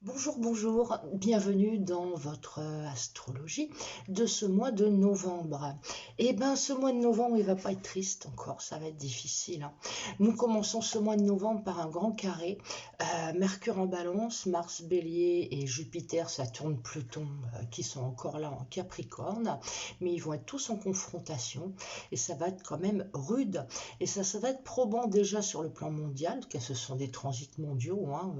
Bonjour, bonjour, bienvenue dans votre astrologie de ce mois de novembre. Eh bien, ce mois de novembre, il va pas être triste encore, ça va être difficile, hein. Nous commençons ce mois de novembre par un grand carré. Mercure en balance, Mars bélier et Jupiter, Saturne, Pluton qui sont encore là en Capricorne, mais ils vont être tous en confrontation et ça va être quand même rude. Et ça va être probant déjà sur le plan mondial, car ce sont des transits mondiaux, hein,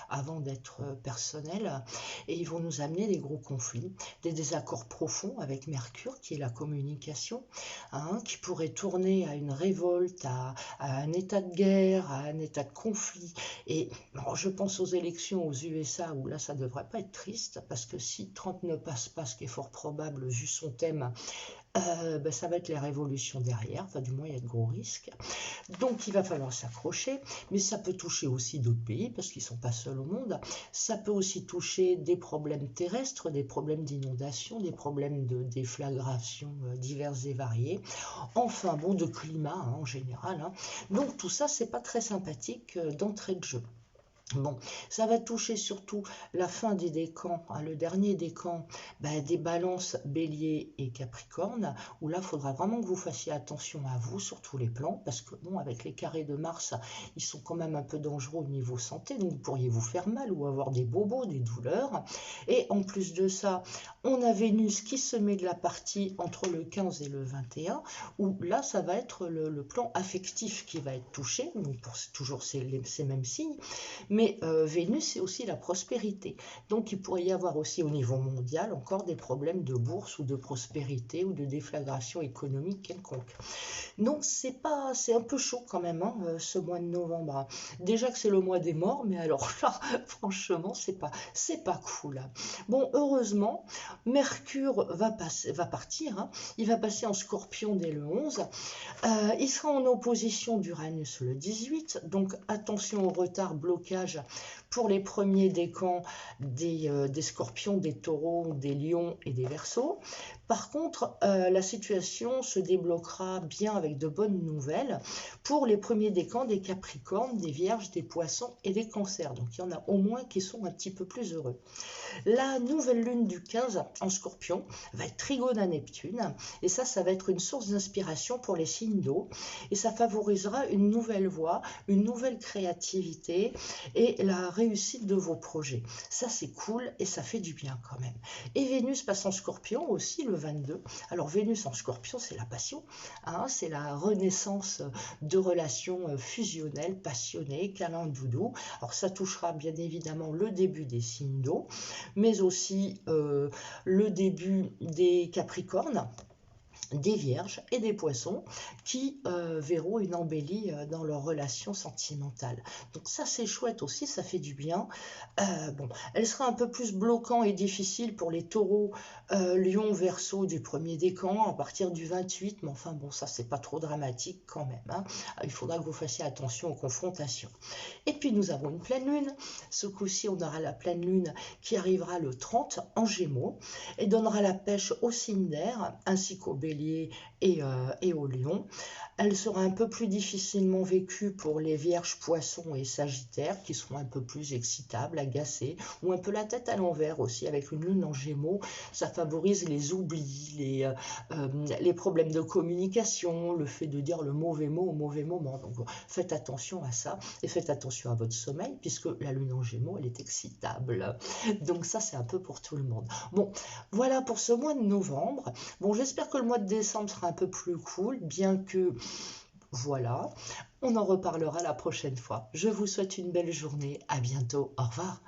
avant d'être personnels, et ils vont nous amener des gros conflits, des désaccords profonds avec Mercure, qui est la communication, hein, qui pourrait tourner à une révolte, à un état de guerre, à un état de conflit. Et alors, je pense aux élections aux USA, où là, ça ne devrait pas être triste, parce que si Trump ne passe pas, ce qui est fort probable vu son thème, ça va être les révolutions derrière, enfin du moins il y a de gros risques. Donc il va falloir s'accrocher, mais ça peut toucher aussi d'autres pays parce qu'ils ne sont pas seuls au monde. Ça peut aussi toucher des problèmes terrestres, des problèmes d'inondation, des problèmes de déflagration divers et variés. Enfin bon, de climat hein, en général, hein. Donc tout ça, c'est pas très sympathique d'entrée de jeu. Bon, ça va toucher surtout la fin des décans, hein, le dernier décan des balances bélier et capricorne, où là, il faudra vraiment que vous fassiez attention à vous sur tous les plans, parce que bon, avec les carrés de Mars, ils sont quand même un peu dangereux au niveau santé, donc vous pourriez vous faire mal ou avoir des bobos, des douleurs. Et en plus de ça, on a Vénus qui se met de la partie entre le 15 et le 21, où là, ça va être le plan affectif qui va être touché, donc pour toujours ces mêmes signes. Mais Vénus, c'est aussi la prospérité. Donc, il pourrait y avoir aussi au niveau mondial encore des problèmes de bourse ou de prospérité ou de déflagration économique quelconque. Donc, c'est un peu chaud quand même, hein, ce mois de novembre. Déjà que c'est le mois des morts, mais alors là, franchement, c'est pas cool. Bon, heureusement, Mercure va partir, hein. Il va passer en Scorpion dès le 11. Il sera en opposition d'Uranus le 18, donc attention au retard, blocage pour les premiers décans des scorpions, des taureaux, des lions et des verseaux. Par contre, la situation se débloquera bien avec de bonnes nouvelles pour les premiers décans des capricornes, des vierges, des poissons et des cancers. Donc il y en a au moins qui sont un petit peu plus heureux. La nouvelle lune du 15 en Scorpion va être trigone à Neptune et ça va être une source d'inspiration pour les signes d'eau et ça favorisera une nouvelle voie, une nouvelle créativité et la réussite de vos projets. Ça c'est cool et ça fait du bien quand même. Et Vénus passe en Scorpion aussi le 22. Alors Vénus en Scorpion c'est la passion, hein, c'est la renaissance de relations fusionnelles, passionnées, câlin doudou. Alors ça touchera bien évidemment le début des signes d'eau, mais aussi le début des Capricornes, des Vierges et des Poissons qui verront une embellie dans leur relation sentimentale. Donc ça c'est chouette aussi, ça fait du bien. Bon, elle sera un peu plus bloquant et difficile pour les taureaux, lion, verseau du premier décan à partir du 28, mais enfin bon, ça c'est pas trop dramatique quand même, hein. Il faudra que vous fassiez attention aux confrontations. Et puis nous avons une pleine lune. Ce coup-ci, on aura la pleine lune qui arrivera le 30 en Gémeaux et donnera la pêche au signe d'air ainsi qu'au bélier et au lion. Elle sera un peu plus difficilement vécue pour les vierges, poissons et sagittaires qui seront un peu plus excitables, agacés ou un peu la tête à l'envers aussi avec une lune en Gémeaux. Ça favorise les oublis, les problèmes de communication, le fait de dire le mauvais mot au mauvais moment. Donc faites attention à ça et faites attention à votre sommeil puisque la lune en Gémeaux elle est excitable. Donc ça c'est un peu pour tout le monde. Bon, voilà pour ce mois de novembre. Bon, j'espère que le mois de décembre sera un peu plus cool, bien que voilà, on en reparlera la prochaine fois. Je vous souhaite une belle journée, à bientôt, au revoir.